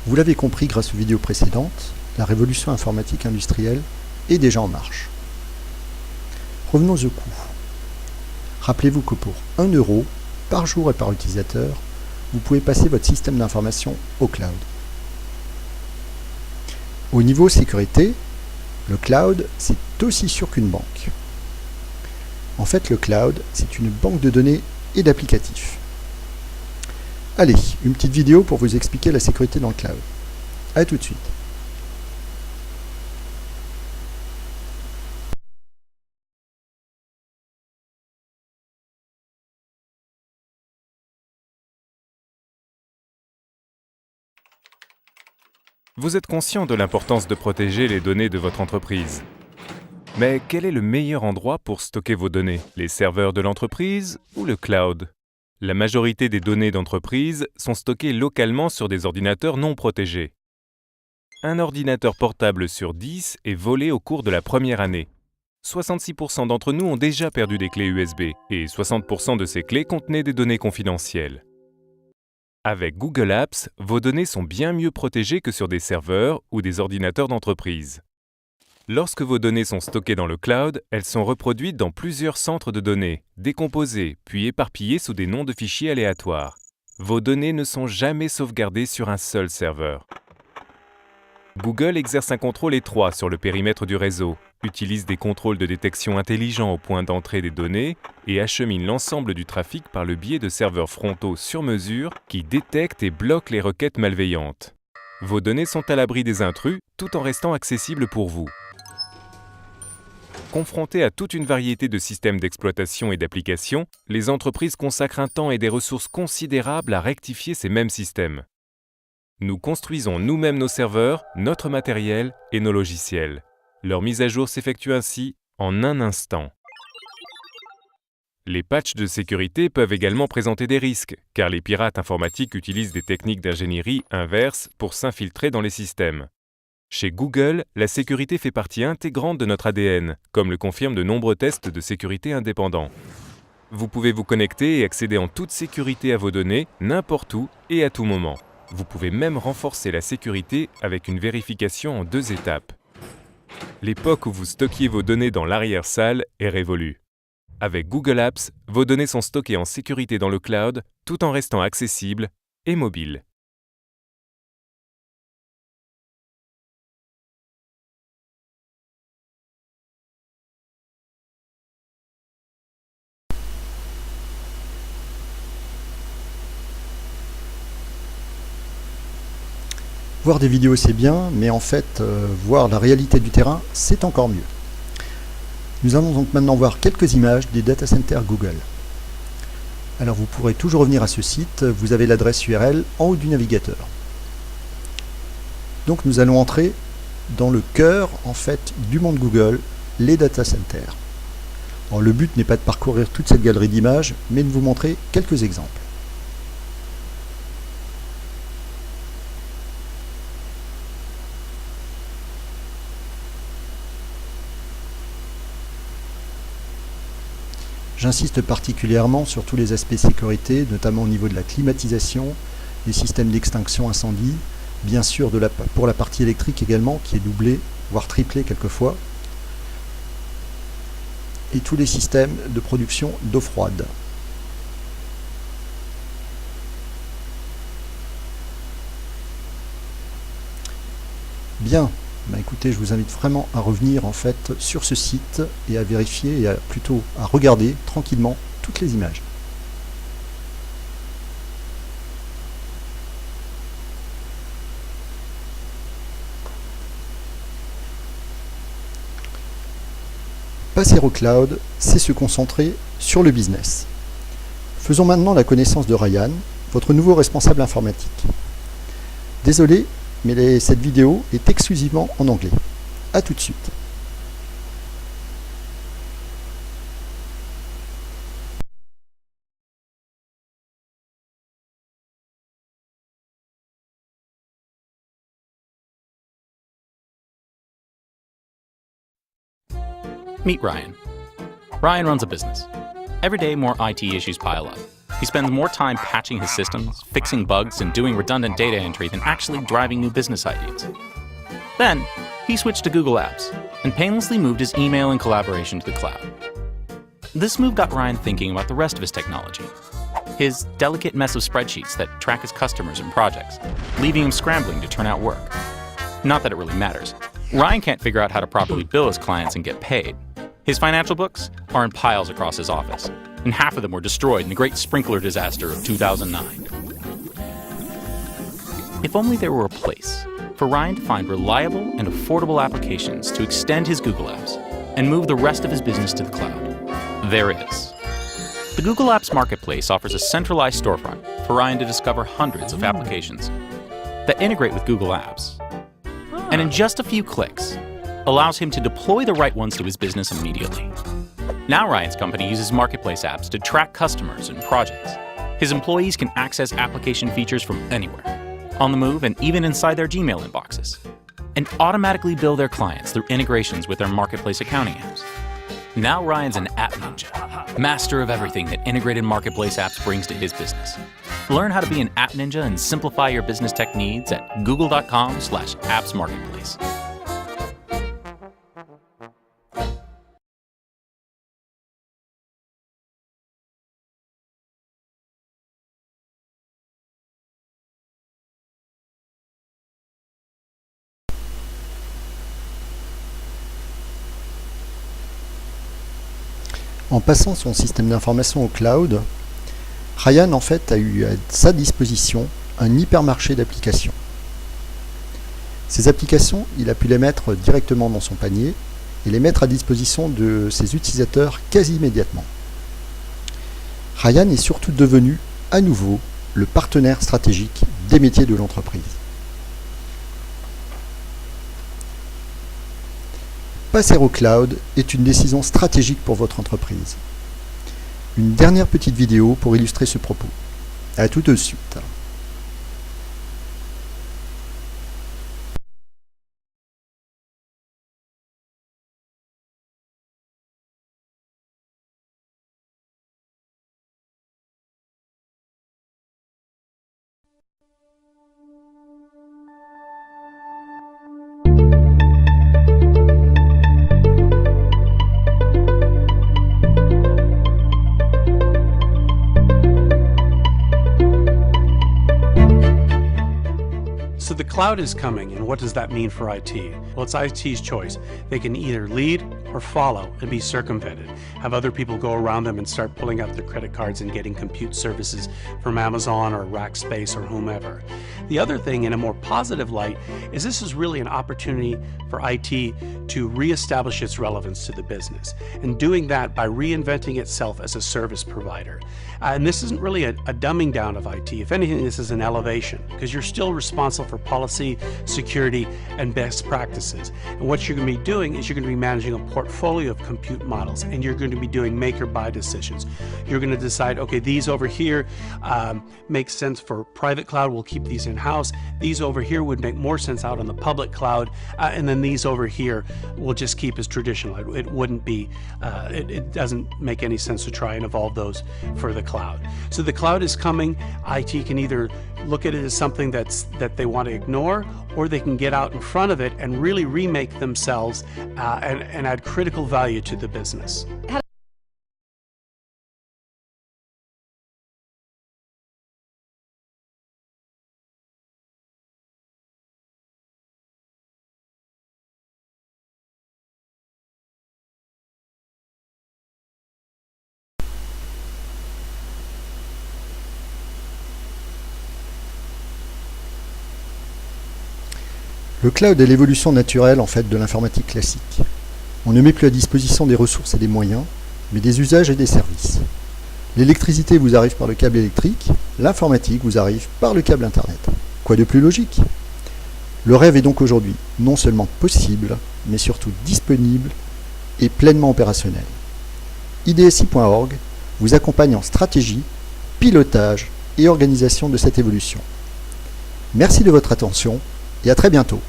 Vous l'avez compris grâce aux vidéos précédentes, la révolution informatique industrielle est déjà en marche. Revenons au coût. Rappelez-vous que pour 1 € par jour et par utilisateur, vous pouvez passer votre système d'information au cloud. Au niveau sécurité, le cloud, c'est aussi sûr qu'une banque. En fait, le cloud, c'est une banque de données et d'applicatifs. Allez, une petite vidéo pour vous expliquer la sécurité dans le cloud. A tout de suite. Vous êtes conscient de l'importance de protéger les données de votre entreprise. Mais quel est le meilleur endroit pour stocker vos données? Les serveurs de l'entreprise ou le cloud? La majorité des données d'entreprise sont stockées localement sur des ordinateurs non protégés. Un ordinateur portable sur 10 est volé au cours de la première année. 66% d'entre nous ont déjà perdu des clés USB et 60% de ces clés contenaient des données confidentielles. Avec Google Apps, vos données sont bien mieux protégées que sur des serveurs ou des ordinateurs d'entreprise. Lorsque vos données sont stockées dans le cloud, elles sont reproduites dans plusieurs centres de données, décomposées, puis éparpillées sous des noms de fichiers aléatoires. Vos données ne sont jamais sauvegardées sur un seul serveur. Google exerce un contrôle étroit sur le périmètre du réseau, utilise des contrôles de détection intelligents au point d'entrée des données et achemine l'ensemble du trafic par le biais de serveurs frontaux sur mesure qui détectent et bloquent les requêtes malveillantes. Vos données sont à l'abri des intrus tout en restant accessibles pour vous. Confrontées à toute une variété de systèmes d'exploitation et d'applications, les entreprises consacrent un temps et des ressources considérables à rectifier ces mêmes systèmes. Nous construisons nous-mêmes nos serveurs, notre matériel et nos logiciels. Leur mise à jour s'effectue ainsi en un instant. Les patchs de sécurité peuvent également présenter des risques, car les pirates informatiques utilisent des techniques d'ingénierie inverse pour s'infiltrer dans les systèmes. Chez Google, la sécurité fait partie intégrante de notre ADN, comme le confirment de nombreux tests de sécurité indépendants. Vous pouvez vous connecter et accéder en toute sécurité à vos données, n'importe où et à tout moment. Vous pouvez même renforcer la sécurité avec une vérification en 2 étapes. L'époque où vous stockiez vos données dans l'arrière-salle est révolue. Avec Google Apps, vos données sont stockées en sécurité dans le cloud, tout en restant accessibles et mobiles. Voir des vidéos c'est bien, mais en fait, voir la réalité du terrain, c'est encore mieux. Nous allons donc maintenant voir quelques images des data centers Google. Alors vous pourrez toujours revenir à ce site, vous avez l'adresse URL en haut du navigateur. Donc nous allons entrer dans le cœur en fait du monde Google, les data centers. Alors, le but n'est pas de parcourir toute cette galerie d'images, mais de vous montrer quelques exemples. J'insiste particulièrement sur tous les aspects sécurité, notamment au niveau de la climatisation, des systèmes d'extinction incendie, bien sûr pour la partie électrique également, qui est doublée, voire triplée quelquefois, et tous les systèmes de production d'eau froide. Bien. Écoutez, je vous invite vraiment à revenir en fait sur ce site et à vérifier et plutôt à regarder tranquillement toutes les images. Passer au cloud, c'est se concentrer sur le business. Faisons maintenant la connaissance de Ryan, votre nouveau responsable informatique. Désolé, mais cette vidéo est exclusivement en anglais. A tout de suite. Meet Ryan. Ryan runs a business. Every day, more IT issues pile up. He spends more time patching his systems, fixing bugs, and doing redundant data entry than actually driving new business ideas. Then, he switched to Google Apps and painlessly moved his email and collaboration to the cloud. This move got Ryan thinking about the rest of his technology. His delicate mess of spreadsheets that track his customers and projects, leaving him scrambling to turn out work. Not that it really matters. Ryan can't figure out how to properly bill his clients and get paid. His financial books are in piles across his office, and half of them were destroyed in the great sprinkler disaster of 2009. If only there were a place for Ryan to find reliable and affordable applications to extend his Google Apps and move the rest of his business to the cloud. There is. The Google Apps Marketplace offers a centralized storefront for Ryan to discover hundreds of applications that integrate with Google Apps, and in just a few clicks, allows him to deploy the right ones to his business immediately. Now Ryan's company uses Marketplace apps to track customers and projects. His employees can access application features from anywhere, on the move and even inside their Gmail inboxes, and automatically bill their clients through integrations with their Marketplace accounting apps. Now Ryan's an app ninja, master of everything that integrated Marketplace apps brings to his business. Learn how to be an app ninja and simplify your business tech needs at google.com/appsmarketplace. En passant son système d'information au cloud, Ryan en fait a eu à sa disposition un hypermarché d'applications. Ces applications, il a pu les mettre directement dans son panier et les mettre à disposition de ses utilisateurs quasi immédiatement. Ryan est surtout devenu à nouveau le partenaire stratégique des métiers de l'entreprise. Passer au cloud est une décision stratégique pour votre entreprise. Une dernière petite vidéo pour illustrer ce propos. À tout de suite. So the cloud is coming, and what does that mean for IT? Well, it's IT's choice. They can either lead or follow and be circumvented, have other people go around them and start pulling up their credit cards and getting compute services from Amazon or Rackspace or whomever. The other thing, in a more positive light, is this is really an opportunity for IT to reestablish its relevance to the business, and doing that by reinventing itself as a service provider. And this isn't really a dumbing down of IT. If anything, this is an elevation, because you're still responsible for policy, security, and best practices. And what you're going to be doing is you're going to be managing a portfolio of compute models, and you're going to be doing make or buy decisions. You're going to decide, okay, these over here make sense for private cloud, we'll keep these in-house. These over here would make more sense out on the public cloud, and then these over here we'll just keep as traditional. It wouldn't be, it doesn't make any sense to try and evolve those for the cloud. So the cloud is coming. IT can either look at it as something that they want to ignore, or they can get out in front of it and really remake themselves and add critical value to the business. Le cloud est l'évolution naturelle en fait de l'informatique classique. On ne met plus à disposition des ressources et des moyens, mais des usages et des services. L'électricité vous arrive par le câble électrique, l'informatique vous arrive par le câble Internet. Quoi de plus logique? Le rêve est donc aujourd'hui non seulement possible, mais surtout disponible et pleinement opérationnel. IDSI.org vous accompagne en stratégie, pilotage et organisation de cette évolution. Merci de votre attention et à très bientôt.